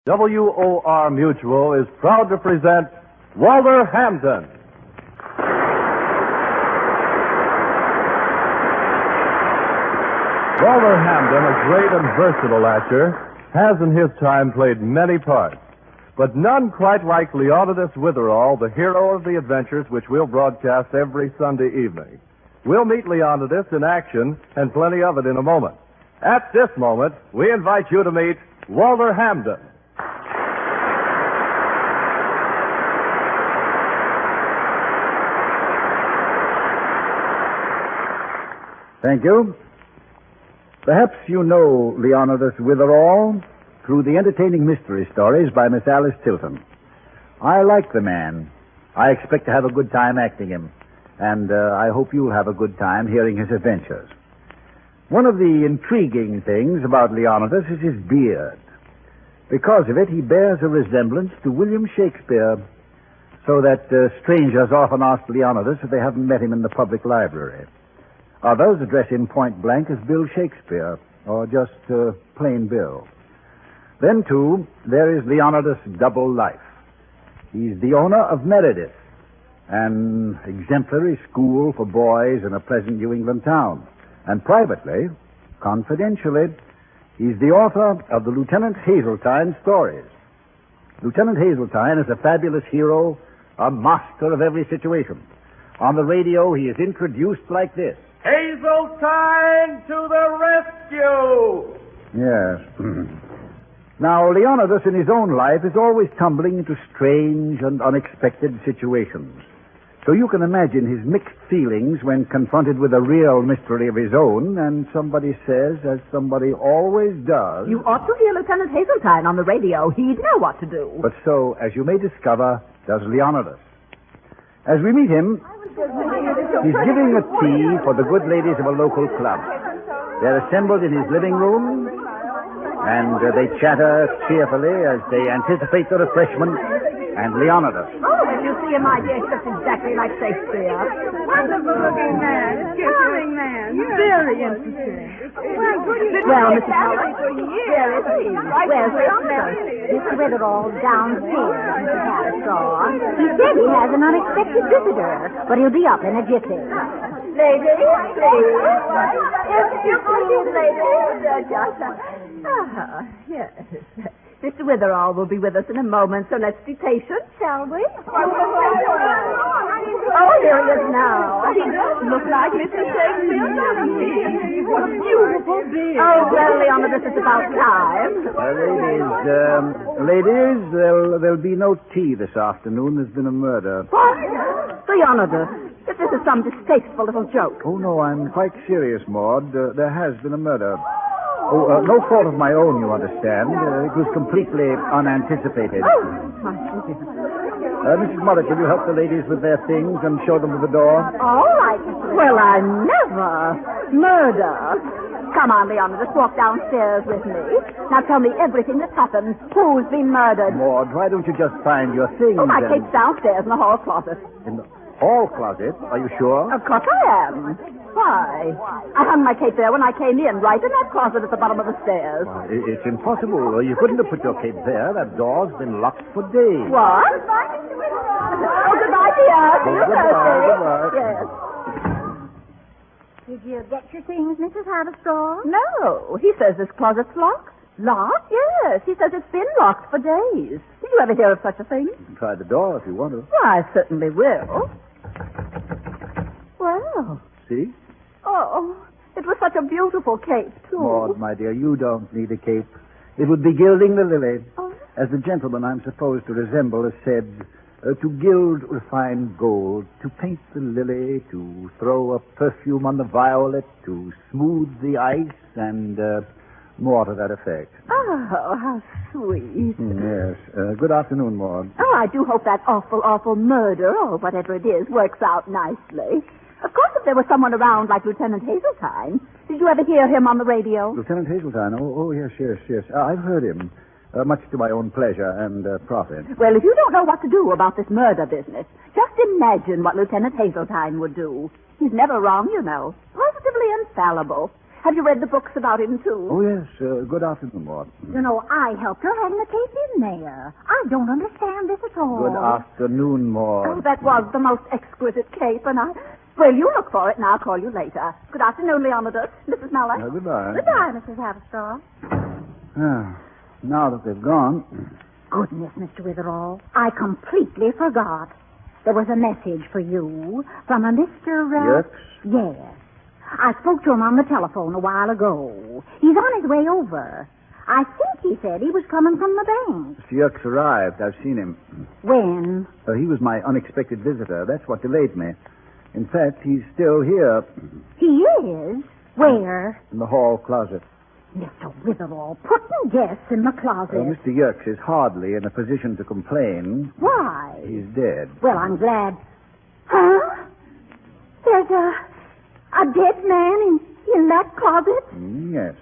WOR Mutual is proud to present Walter Hampden. Walter Hampden, a great and versatile actor, has in his time played many parts, but none quite like Leonidas Witherall, the hero of the adventures which we'll broadcast every Sunday evening. We'll meet Leonidas in action, and plenty of it in a moment. At this moment, we invite you to meet Walter Hampden. Thank you. Perhaps you know Leonidas Witherall through the entertaining mystery stories by Miss Alice Tilton. I like the man. I expect to have a good time acting him, and I hope you'll have a good time hearing his adventures. One of the intriguing things about Leonidas is his beard. Because of it, he bears a resemblance to William Shakespeare, so that strangers often ask Leonidas if they haven't met him in the public library. Others address him point blank as Bill Shakespeare, or just plain Bill. Then, too, there is Leonidas' double life. He's the owner of Meredith, an exemplary school for boys in a pleasant New England town. And privately, confidentially, he's the author of the Lieutenant Hazeltine stories. Lieutenant Hazeltine is a fabulous hero, a master of every situation. On the radio, he is introduced like this. Hazeltine to the rescue! Yes. Now, Leonidas in his own life is always tumbling into strange and unexpected situations. So you can imagine his mixed feelings when confronted with a real mystery of his own, and somebody says, as somebody always does... You ought to hear Lieutenant Hazeltine on the radio. He'd know what to do. But so, as you may discover, does Leonidas. As we meet him, he's giving a tea for the good ladies of a local club. They're assembled in his living room, and they chatter cheerfully as they anticipate the refreshment and Leonidas. Oh, did you see him, my dear? He looks exactly like Shakespeare. Wonderful-looking man. Charming man. Very interesting. Well, Mrs. Howard, where is he? Where's Leonidas? Mr. Witherall downstairs, Mrs. Harrishaw. He said he has an unexpected visitor, but he'll be up in a jiffy. Ladies, please. If you please, ladies. Yes. Mr. Witherall will be with us in a moment, so let's be patient, shall we? Oh, here he is now. He does look like Mr. Shakespeare, doesn't he? What a beautiful beard. Oh, well, Leonidas, it's about time. Ladies, there'll be no tea this afternoon. There's been a murder. What? Leonidas, if this is some distasteful little joke. Oh, no, I'm quite serious, Maud. There has been a murder. No fault of my own, you understand. It was completely unanticipated. Oh, my goodness. Mrs. Mullet, will you help the ladies with their things and show them to the door? All right. Well, I never. Murder. Come on, Leonidas, walk downstairs with me. Now tell me everything that's happened. Who's been murdered? Maud, why don't you just find your things? Oh, my cape's downstairs in the hall closet. In the hall closet? Are you sure? Of course I am. Why? I hung my cape there when I came in, right in that closet at the bottom of the stairs. Well, it's impossible. You couldn't have put your cape there. That door's been locked for days. What? Oh, goodbye, dear. See you Thursday. Goodbye. Yes. Did you get your things, Mrs. Harrishaw? No. He says this closet's locked. Locked? Yes. He says it's been locked for days. Did you ever hear of such a thing? You can try the door if you want to. Why, I certainly will. Well. See? Oh, it was such a beautiful cape, too. Maud, my dear, you don't need a cape. It would be gilding the lily. Oh. As the gentleman I'm supposed to resemble has said, to gild refined gold, to paint the lily, to throw a perfume on the violet, to smooth the ice, and more to that effect. Oh, how sweet. Yes. Good afternoon, Maud. Oh, I do hope that awful murder, or whatever it is, works out nicely. Of course, if there was someone around like Lieutenant Hazeltine. Did you ever hear him on the radio? Lieutenant Hazeltine? Oh, yes. I've heard him, much to my own pleasure and profit. Well, if you don't know what to do about this murder business, just imagine what Lieutenant Hazeltine would do. He's never wrong, you know. Positively infallible. Have you read the books about him, too? Oh, yes. Good afternoon, Maud. You know, I helped her hang the tape in there. I don't understand this at all. Good afternoon, Oh, Maud. that was the most exquisite cape, and Well, you look for it, and I'll call you later. Good afternoon, Leonidas. Mrs. Muller. Goodbye. Goodbye, Mrs. Haverstraw. Now that they've gone. Goodness, Mr. Witherall, I completely forgot. There was a message for you from a Mr. Yes? Yes. I spoke to him on the telephone a while ago. He's on his way over. I think he said he was coming from the bank. Mr. Yerkes arrived. I've seen him. When? He was my unexpected visitor. That's what delayed me. In fact, he's still here. He is? Where? In the hall closet. Mr. Witherall, putting guests in the closet. Mr. Yerkes is hardly in a position to complain. Why? He's dead. Well, I'm glad. Huh? There's a dead man in that closet? Yes.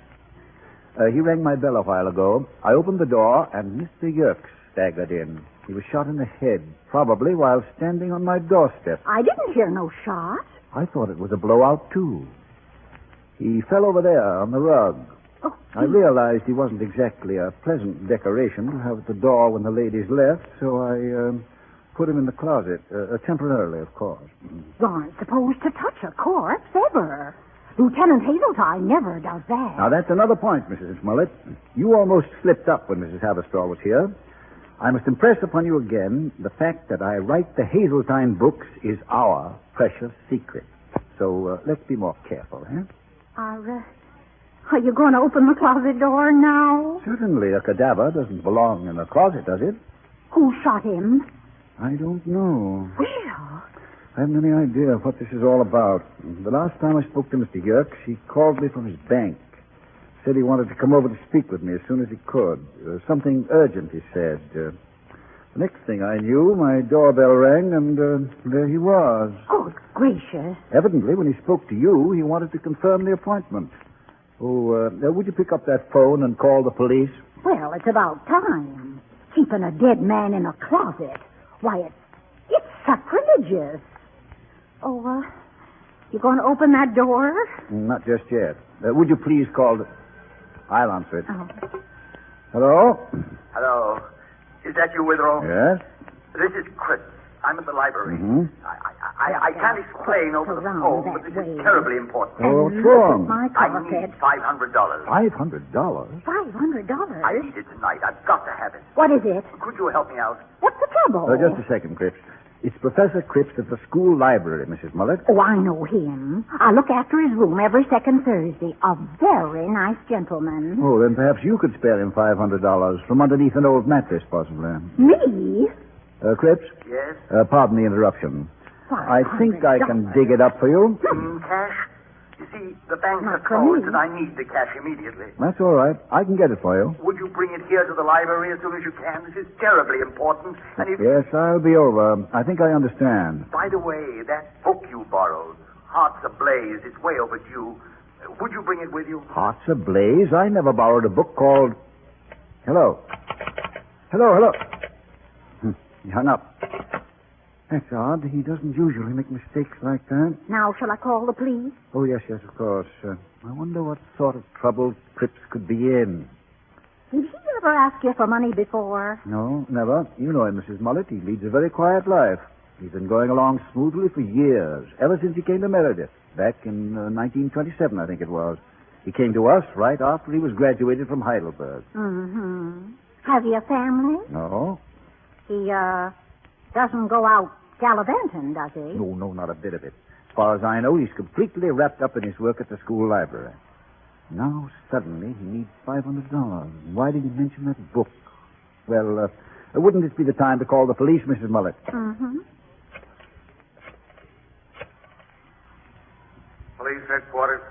He rang my bell a while ago. I opened the door, and Mr. Yerkes staggered in. He was shot in the head, probably while standing on my doorstep. I didn't hear no shot. I thought it was a blowout, too. He fell over there on the rug. Oh, I realized he wasn't exactly a pleasant decoration to have at the door when the ladies left, so I put him in the closet, temporarily, of course. you aren't supposed to touch a corpse, ever. Lieutenant Hazeltine never does that. Now, that's another point, Mrs. Smollett. You almost slipped up when Mrs. Haverstraw was here. I must impress upon you again the fact that I write the Hazeltine books is our precious secret. So let's be more careful, eh? Are you going to open the closet door now? Certainly, a cadaver doesn't belong in a closet, does it? Who shot him? I don't know. Well, I haven't any idea what this is all about. The last time I spoke to Mr. Yerkes, he called me from his bank. Said he wanted to come over to speak with me as soon as he could. Something urgent, he said. The next thing I knew, my doorbell rang, and there he was. good gracious. Evidently, when he spoke to you, he wanted to confirm the appointment. Oh, would you pick up that phone and call the police? Well, it's about time. Keeping a dead man in a closet. Why, it's sacrilegious. Oh, you going to open that door? Not just yet. Would you please call the... I'll answer it. Oh. Hello? Hello. Is that you, Witherall? Yes? This is Chris. I'm at the library. Mm-hmm. I can't explain over the phone, but this is terribly important. Oh, what's And wrong? look at my I need carpet. $500. $500? $500? I need it tonight. I've got to have it. What is it? Could you help me out? What's the trouble? Just a second, Cripps. It's Professor Cripps at the school library, Mrs. Mullet. Oh, I know him. I look after his room every second Thursday. A very nice gentleman. Oh, then perhaps you could spare him $500 from underneath an old mattress, possibly. Me? Cripps? Yes? Pardon the interruption. I think I can dig it up for you. In cash? You see, the banks Not are for closed, me. and I need the cash immediately. That's all right. I can get it for you. Would you bring it here to the library as soon as you can? This is terribly important. And if... Yes, I'll be over. I think I understand. By the way, that book you borrowed, Hearts Ablaze, it's way overdue. Would you bring it with you? Hearts Ablaze? I never borrowed a book called... Hello. Hello. He hung up. That's odd. He doesn't usually make mistakes like that. Now, shall I call the police? Oh, yes, of course. I wonder what sort of trouble Cripps could be in. Did he ever ask you for money before? No, never. You know him, Mrs. Mullet. He leads a very quiet life. He's been going along smoothly for years, ever since he came to Meredith, back in 1927, I think it was. He came to us right after he was graduated from Heidelberg. Mm-hmm. Have you a family? No? He, doesn't go out gallivanting, does he? No, not a bit of it. As far as I know, he's completely wrapped up in his work at the school library. Now, suddenly, he needs $500. Why did he mention that book? Well, wouldn't this be the time to call the police, Mrs. Mullet? Mm-hmm. Police headquarters.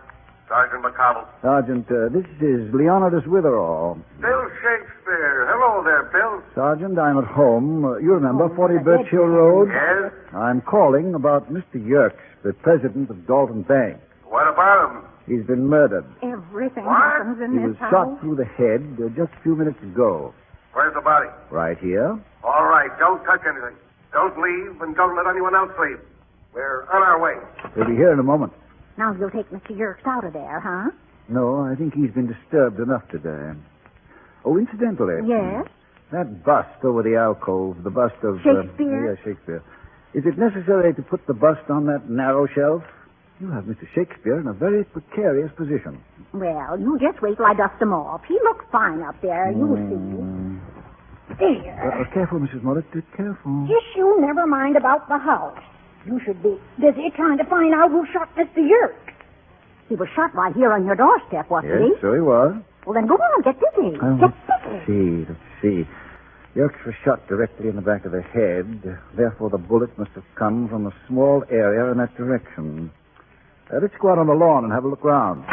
Sergeant McConnell. Sergeant, this is Leonidas Witherall. Bill Shakespeare. Hello there, Bill. Sergeant, I'm at home. You remember Oh, 40 the Birch Hill dead Road? Yes? I'm calling about Mr. Yerkes, the president of Dalton Bank. What about him? He's been murdered. Everything What? happens in He this was house. shot through the head just a few minutes ago. Where's the body? Right here. All right, don't touch anything. Don't leave, and don't let anyone else leave. We're on our way. He'll be here in a moment. Now you'll take Mr. Yerkes out of there, huh? No, I think he's been disturbed enough today. Oh, incidentally. Yes? That bust over the alcove, the bust of... Shakespeare? Shakespeare. Is it necessary to put the bust on that narrow shelf? You have Mr. Shakespeare in a very precarious position. Well, you just wait till I dust him off. He looks fine up there. You'll see. There. Careful, Mrs. Mullet. Careful. Just you never mind about the house. You should be busy trying to find out who shot Mr. Yerk. He was shot right here on your doorstep, wasn't he? Yes, so he was. Well, then go on, get busy. Let's see. Yerkes was shot directly in the back of the head. Therefore, the bullet must have come from a small area in that direction. Let's go out on the lawn and have a look round.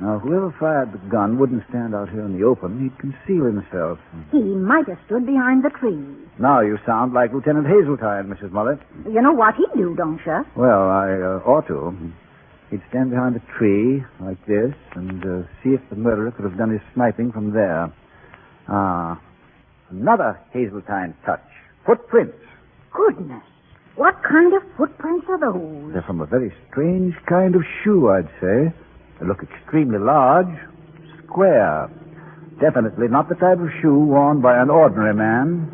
Now, whoever fired the gun wouldn't stand out here in the open. He'd conceal himself. He might have stood behind the tree. Now you sound like Lieutenant Hazeltine, Mrs. Mullet. You know what he'd do, don't you? Well, I ought to. He'd stand behind the tree like this and see if the murderer could have done his sniping from there. Another Hazeltine touch. Footprints. Goodness. What kind of footprints are those? They're from a very strange kind of shoe, I'd say. They look extremely large, square. Definitely not the type of shoe worn by an ordinary man.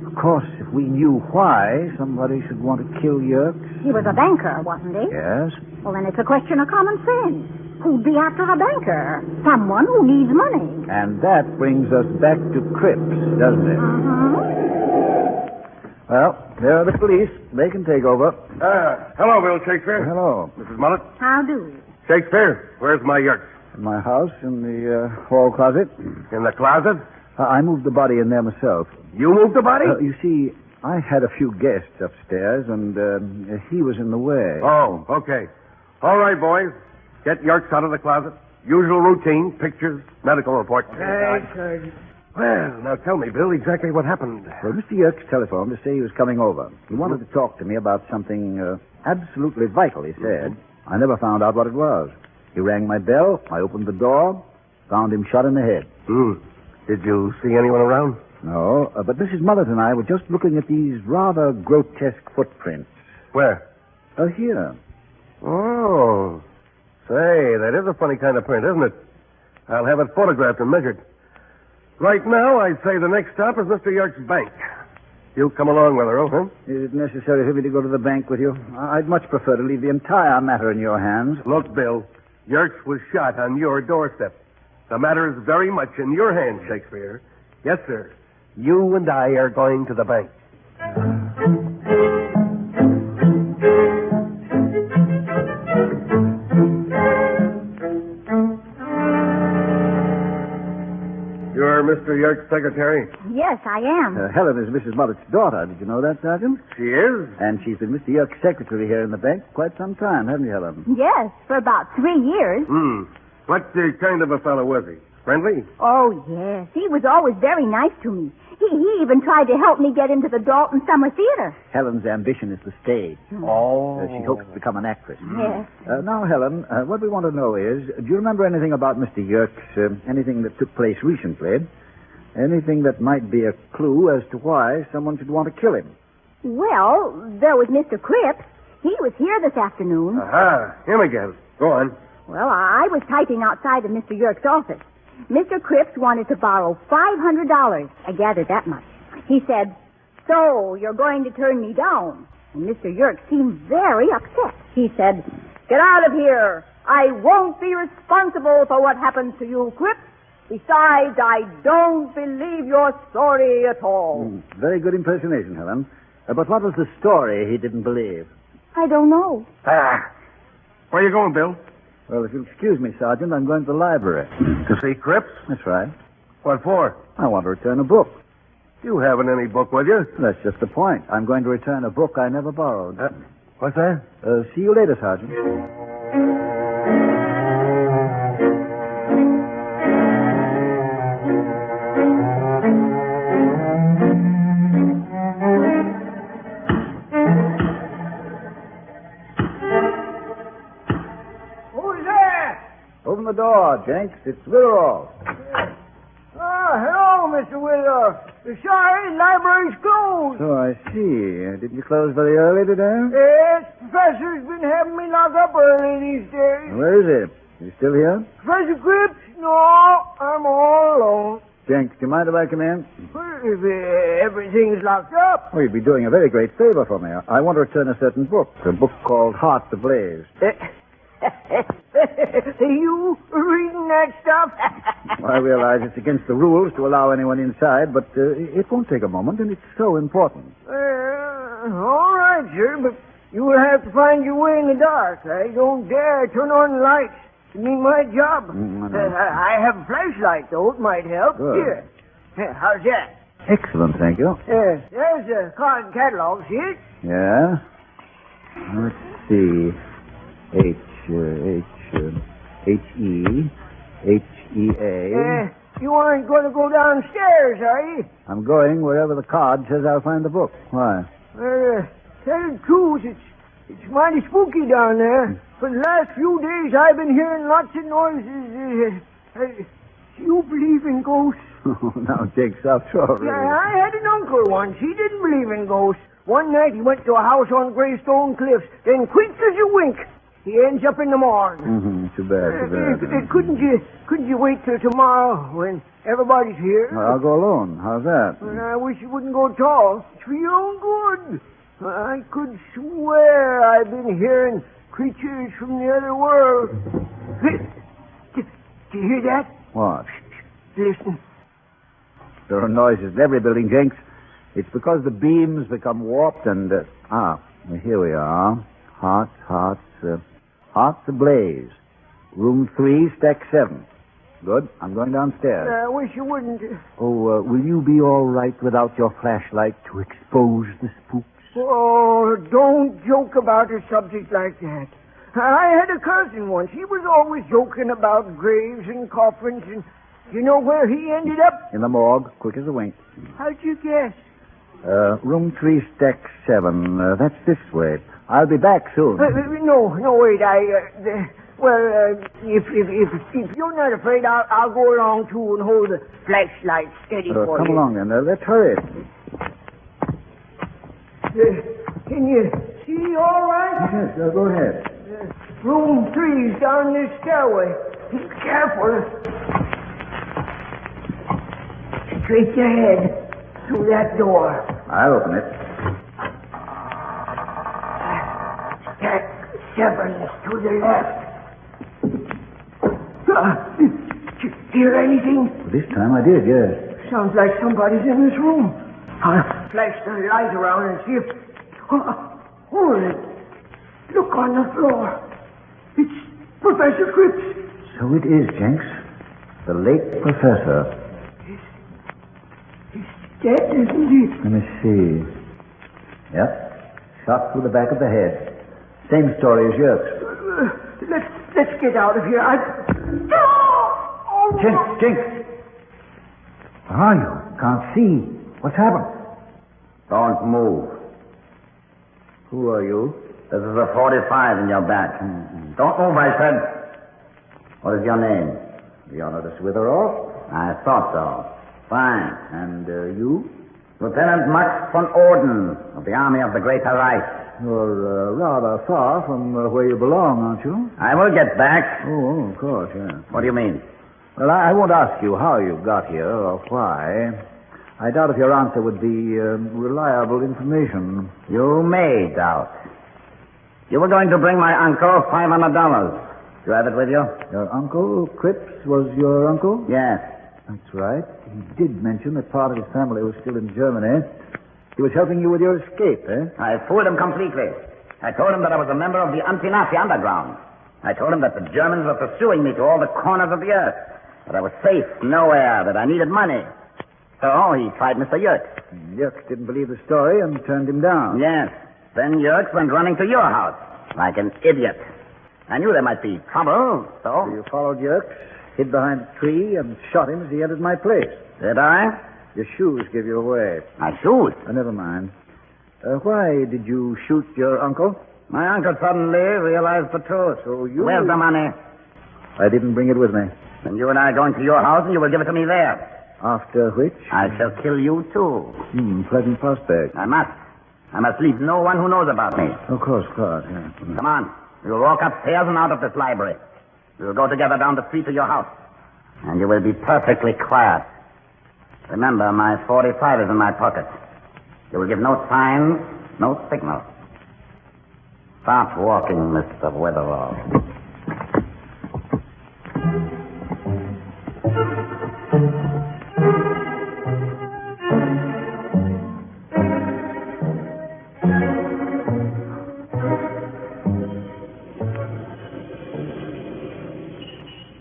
Of course, if we knew why somebody should want to kill Yerkes... He was a banker, wasn't he? Yes. Well, then it's a question of common sense. Who'd be after a banker? Someone who needs money. And that brings us back to Cripps, doesn't it? Well, there are the police. They can take over. Hello, Bill Shakespeare. Hello. Mrs. Mullet. How do? Shakespeare, where's my Yerkes? In my house, in the hall closet. In the closet? I moved the body in there myself. You moved the body? You see, I had a few guests upstairs, and he was in the way. Oh, okay. All right, boys. Get Yerkes out of the closet. Usual routine, pictures, medical report. Well, now tell me, Bill, exactly what happened. Well, Mr. Yerkes telephoned to say he was coming over. He wanted to talk to me about something absolutely vital, he said. I never found out what it was. He rang my bell. I opened the door, found him shot in the head. Did you see anyone around? No, but Mrs. Mullet and I were just looking at these rather grotesque footprints. Where? Here. Oh. Say, that is a funny kind of print, isn't it? I'll have it photographed and measured. Right now, I'd say the next stop is Mr. Yerkes' bank. You come along, Witherall, huh? Is it necessary for me to go to the bank with you? I'd much prefer to leave the entire matter in your hands. Look, Bill, Yerkes was shot on your doorstep. The matter is very much in your hands, Shakespeare. Yes, sir. You and I are going to the bank. You're Mr. Yerkes' secretary? Yes, I am. Helen is Mrs. Mullet's daughter. Did you know that, Sergeant? She is? And she's been Mr. Yerkes' secretary here in the bank quite some time, haven't you, Helen? Yes, for about 3 years. What kind of a fellow was he? Friendly? Oh, yes. He was always very nice to me. He even tried to help me get into the Dalton Summer Theater. Helen's ambition is the stage. Oh. She hopes to become an actress. Yes. Now, Helen, what we want to know is, do you remember anything about Mr. Yerkes, anything that took place recently? Anything that might be a clue as to why someone should want to kill him? Well, there was Mr. Cripps. He was here this afternoon. Aha, him again. Go on. Well, I was typing outside of Mr. Yerkes' office. Mr. Cripps wanted to borrow $500. I gathered that much. He said, "So, you're going to turn me down?" And Mr. Yerkes seemed very upset. He said, "Get out of here. I won't be responsible for what happens to you, Cripps. Besides, I don't believe your story at all." Very good impersonation, Helen. But what was the story he didn't believe? I don't know. Where you going, Bill? Well, if you'll excuse me, Sergeant, I'm going to the library. To see Cripps? That's right. What for? I want to return a book. You haven't any book with you? That's just the point. I'm going to return a book I never borrowed. What's that? See you later, Sergeant. Open the door, Jenks. It's Witherall. Hello, Mr. Witherall. door. Sorry, library's closed. Oh, I see. Didn't you close very early today? Yes, Professor's been having me lock up early these days. Where is he? You still here? Professor Cripps? No, I'm all alone. Jenks, do you mind if I come in? Well, if everything's locked up. Oh, you'd be doing a very great favor for me. I want to return a certain book, a book called Hearts Ablaze. You reading that stuff? I realize it's against the rules to allow anyone inside, but it won't take a moment, and it's so important. All right, sir, but you will have to find your way in the dark. I don't dare turn on the lights. It means my job. I have a flashlight, though. It might help. Good. Here. How's that? Excellent, thank you. There's a card catalog, see it? Yeah? Let's see. H-E-A. You aren't going to go downstairs, are you? I'm going wherever the card says I'll find the book. Why? Well, tell the truth, it's mighty spooky down there. For the last few days, I've been hearing lots of noises. You believe in ghosts? Oh, now, Jake, stop trouble. Yeah, I had an uncle once. He didn't believe in ghosts. One night, he went to a house on Greystone Cliffs. Then, quick as a wink, he ends up in the morgue. Too bad, too bad. Couldn't you wait till tomorrow when everybody's here? Well, I'll go alone. How's that? Well, I wish you wouldn't go at all. It's for your own good. I could swear I've been hearing creatures from the other world. Do you hear that? What? Listen. There are noises in every building, Jenks. It's because the beams become warped and... here we are. Hearts Ablaze. Room 3, stack 7. Good. I'm going downstairs. I wish you wouldn't. Oh, will you be all right without your flashlight to expose the spooks? Oh, don't joke about a subject like that. I had a cousin once. He was always joking about graves and coffins, and you know where he ended up? In the morgue, quick as a wink. How'd you guess? Room 3, stack 7. That's this way. I'll be back soon. No, wait. If you're not afraid, I'll go along too and hold the flashlight steady for you. Come along then. Let's hurry. Can you see all right? Yes, go ahead. Room 3's down this stairway. Be careful. Straight ahead through that door. I'll open it. Stack 7's to the left. Did you hear anything? This time I did, yes. Sounds like somebody's in this room. I'll flash the light around and see if... Hold it. Look on the floor. It's Professor Cripps. So it is, Jenks. The late professor. He's dead, isn't he? Let me see. Yep. Shot through the back of the head. Same story as yours. Let's get out of here. Jenks! Where are you? Can't see. What's happened? Don't move. Who are you? This is a 45 in your back. Don't move, I said. What is your name? Leonidas Witherall. I thought so. Fine. And you? Lieutenant Max von Orden of the Army of the Greater Reich. You're rather far from where you belong, aren't you? I will get back. Oh, of course, yeah. What do you mean? Well, I won't ask you how you got here or why. I doubt if your answer would be reliable information. You may doubt. You were going to bring my uncle $500. You have it with you? Your uncle, Cripps, was your uncle? Yes. That's right. He did mention that part of his family was still in Germany. He was helping you with your escape, eh? I fooled him completely. I told him that I was a member of the anti-Nazi underground. I told him that the Germans were pursuing me to all the corners of the earth. That I was safe nowhere, that I needed money. So he tried Mr. Yerkes. Yerkes didn't believe the story and turned him down. Yes. Then Yerkes went running to your house, like an idiot. I knew there might be trouble, so... You followed Yerkes, hid behind a tree, and shot him as he entered my place. Did I? Your shoes give you away. My shoes? Never mind. Why did you shoot your uncle? My uncle suddenly realized the truth. So you... Where's the money? I didn't bring it with me. Then you and I are going to your house, and you will give it to me there. After which? I shall kill you, too. Pleasant prospect. I must. I must leave no one who knows about me. Of course, yeah. Come on. You'll walk upstairs and out of this library. We'll go together down the street to your house. And you will be perfectly quiet. Remember, my 45 is in my pocket. You will give no signs, no signal. Start walking, Mr. Witherall.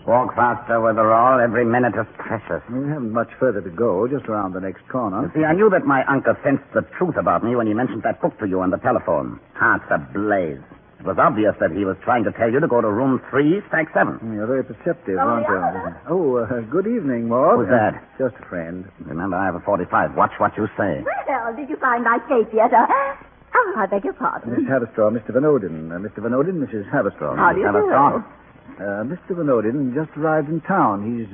Walk faster, Witherall. Every minute is precious. We haven't much further to go, just around the next corner. You see, I knew that my uncle sensed the truth about me when he mentioned that book to you on the telephone. Hearts ablaze. It was obvious that he was trying to tell you to go to room 3, stack 7. You're very perceptive, aren't you? Good evening, Maud. Who's that? Just a friend. Remember, I have a 45. Watch what you say. Well, did you find my cape yet? Oh, I beg your pardon. Miss Haverstraw, Mr. Van Oden. Mr. Van Oden, Mrs. Haverstraw. How do you do? Mr. Van Oden just arrived in town. He's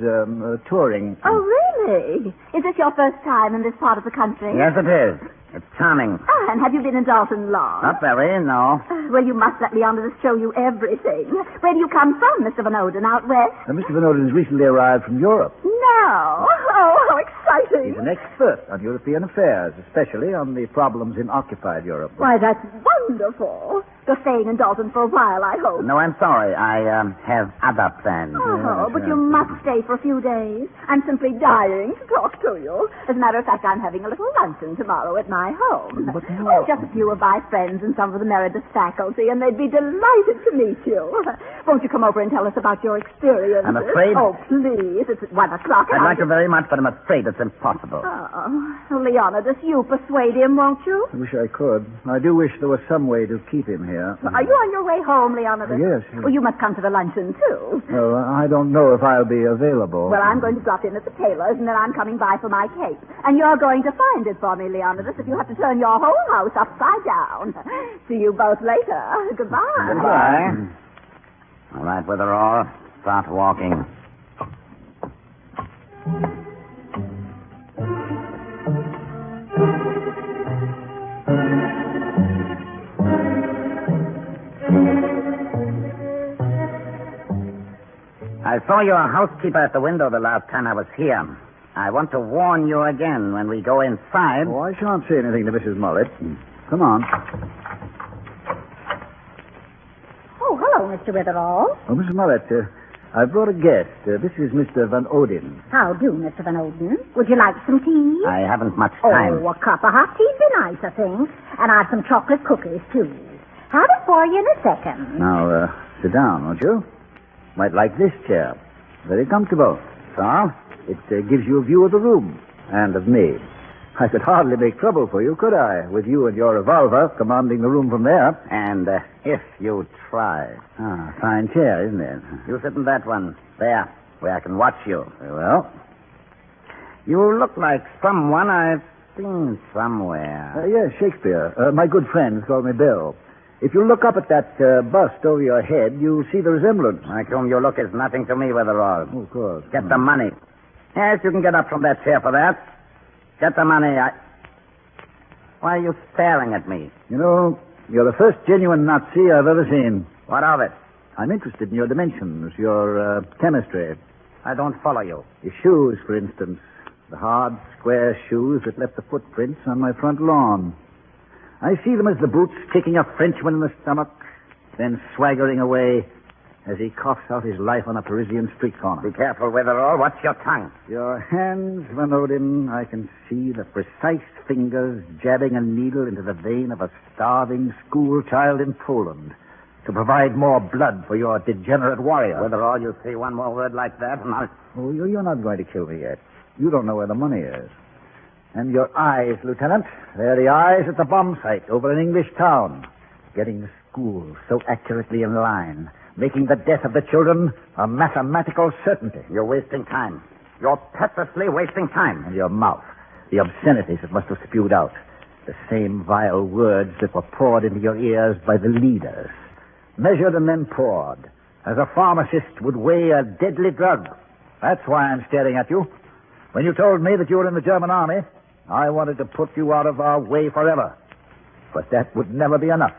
touring. Oh, really? Is this your first time in this part of the country? Yes, it is. It's charming. Oh, and have you been in Dalton long? Not very, no. Well, you must let Leonidas show you everything. Where do you come from, Mr. Van Oden? Out west? Mr. Van Oden has recently arrived from Europe. No. Oh, how exciting. He's an expert on European affairs, especially on the problems in occupied Europe. Why, that's wonderful. You're staying in Dalton for a while, I hope. No, I'm sorry. I have other plans. Oh, but you must stay for a few days. I'm simply dying to talk to you. As a matter of fact, I'm having a little luncheon tomorrow at my home. Just a few of my friends and some of the Meredith faculty, and they'd be delighted to meet you. Won't you come over and tell us about your experiences? I'm afraid... Oh, please. It's at 1 o'clock. I'd like to very much, but I'm afraid it's impossible. Oh, Leonidas, you persuade him, won't you? I wish I could. I do wish there was some way to keep him here. Are you on your way home, Leonidas? Yes. Well, you must come to the luncheon, too. Well, I don't know if I'll be available. Well, I'm going to drop in at the tailor's, and then I'm coming by for my cape. And you're going to find it for me, Leonidas, if you have to turn your whole house upside down. See you both later. Goodbye. Goodbye. All right, Witherall, start walking. I saw your housekeeper at the window the last time I was here. I want to warn you again when we go inside. Oh, I shan't say anything to Mrs. Mullet. Come on. Oh, hello, Mr. Witherall. Oh, Mrs. Mullet, I've brought a guest. This is Mr. Van Oden. How do, Mr. Van Oden? Would you like some tea? I haven't much time. Oh, a cup of hot tea'd be nice, I think. And I've some chocolate cookies, too. Have it for you in a second. Now, sit down, won't you? Might like this chair. Very comfortable. So? It gives you a view of the room and of me. I could hardly make trouble for you, could I? With you and your revolver commanding the room from there. And if you try. Ah, fine chair, isn't it? You sit in that one. There, where I can watch you. Very well. You look like someone I've seen somewhere. Yes, Shakespeare. My good friends call me Bill. If you look up at that bust over your head, you'll see the resemblance. Like whom you look is nothing to me, Witherall. Oh, of course. Get the money. Yes, you can get up from that chair for that. Get the money. Why are you staring at me? You know, you're the first genuine Nazi I've ever seen. What of it? I'm interested in your dimensions, your chemistry. I don't follow you. Your shoes, for instance. The hard, square shoes that left the footprints on my front lawn. I see them as the boots kicking a Frenchman in the stomach, then swaggering away as he coughs out his life on a Parisian street corner. Be careful, Witherall. Watch your tongue. Your hands, Van Oden, I can see the precise fingers jabbing a needle into the vein of a starving school child in Poland to provide more blood for your degenerate warrior. Witherall, you say one more word like that, and I'll... Oh, you're not going to kill me yet. You don't know where the money is. And your eyes, Lieutenant. They're the eyes at the bomb site over in English town. Getting the school so accurately in line. Making the death of the children a mathematical certainty. You're wasting time. You're purposely wasting time. And your mouth. The obscenities it must have spewed out. The same vile words that were poured into your ears by the leaders. Measured and then poured. As a pharmacist would weigh a deadly drug. That's why I'm staring at you. When you told me that you were in the German army, I wanted to put you out of our way forever. But that would never be enough.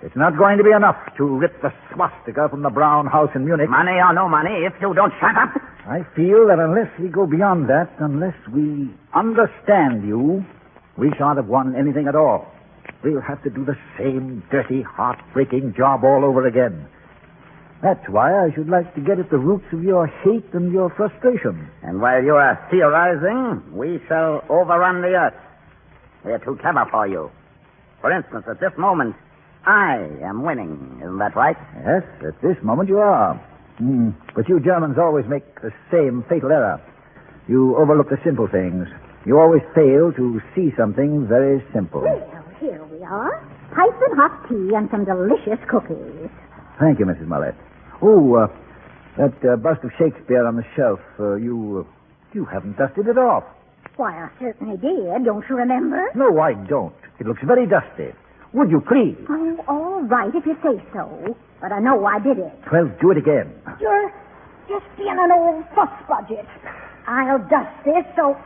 It's not going to be enough to rip the swastika from the Brown House in Munich. Money or no money, if you don't shut up. I feel that unless we go beyond that, unless we understand you, we shan't have won anything at all. We'll have to do the same dirty, heartbreaking job all over again. That's why I should like to get at the roots of your hate and your frustration. And while you are theorizing, we shall overrun the earth. We're too clever for you. For instance, at this moment, I am winning. Isn't that right? Yes, at this moment you are. But you Germans always make the same fatal error. You overlook the simple things. You always fail to see something very simple. Well, here we are. Piping hot tea and some delicious cookies. Thank you, Mrs. Mullet. Oh, that bust of Shakespeare on the shelf, you haven't dusted it off. Why, I certainly did. Don't you remember? No, I don't. It looks very dusty. Would you please? Oh, all right, if you say so. But I know I did it. Well, do it again. You're just being an old fuss budget. I'll dust this so...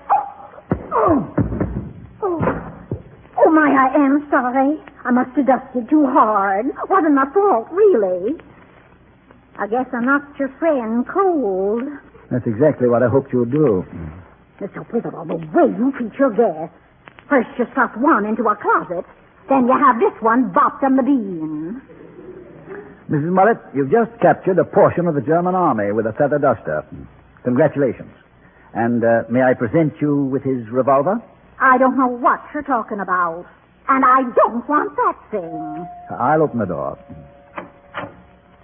Oh, my, I am sorry. I must have dusted too hard. Wasn't my fault, really. I guess I knocked your friend cold. That's exactly what I hoped you would do. Mr. Witherall, the way you treat your guests. First you stuff one into a closet, then you have this one bopped on the bean. Mrs. Mullet, you've just captured a portion of the German army with a feather duster. Congratulations. And may I present you with his revolver? I don't know what you're talking about. And I don't want that thing. I'll open the door.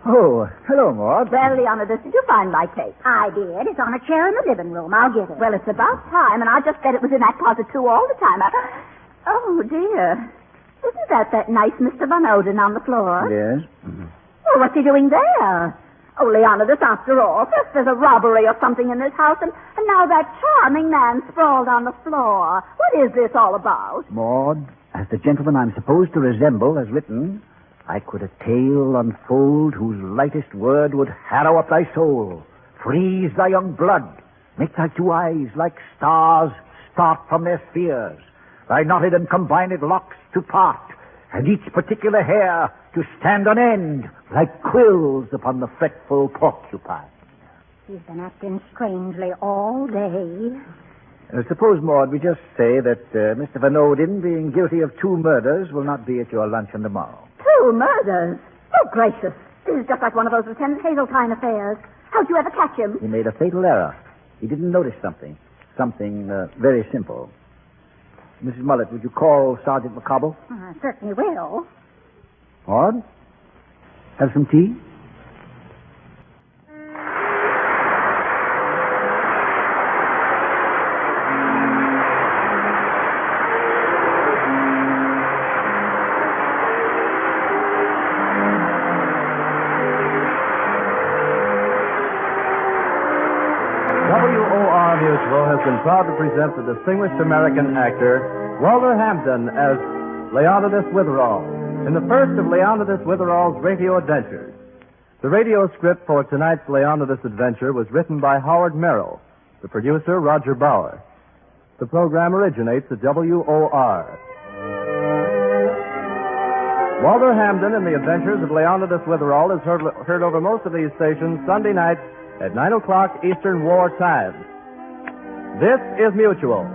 Oh, hello, Maud. Well, Leonidas, did you find my tape? I did. It's on a chair in the living room. I'll get it. Well, it's about time, and I just bet it was in that closet, too, all the time. Oh, dear. Isn't that nice Mr. Van Oden on the floor? Yes. Well, what's he doing there? Oh, Leonidas, after all, if there's a robbery or something in this house, and now that charming man sprawled on the floor. What is this all about? Maud, as the gentleman I'm supposed to resemble has written, I could a tale unfold whose lightest word would harrow up thy soul, freeze thy young blood, make thy two eyes like stars start from their spheres, thy knotted and combined locks to part, and each particular hair to stand on end like quills upon the fretful porcupine. He's been acting strangely all day. Suppose, Maud, we just say that Mr. Van Oden, being guilty of 2 murders, will not be at your luncheon tomorrow. 2 murders? Oh, gracious. This is just like one of those Lieutenant Hazeltine affairs. How'd you ever catch him? He made a fatal error. He didn't notice something. Something very simple. Mrs. Mullet, would you call Sergeant McCobble? I certainly will. Maud? Have some tea? WOR Mutual has been proud to present the distinguished American actor Walter Hampden as Leonidas Witherall in the first of Leonidas Witherall's radio adventures. The radio script for tonight's Leonidas adventure was written by Howard Merrill, the producer Roger Bauer. The program originates at WOR. Walter Hampden in the adventures of Leonidas Witherall is heard over most of these stations Sunday nights at 9 o'clock Eastern War Time. This is Mutual.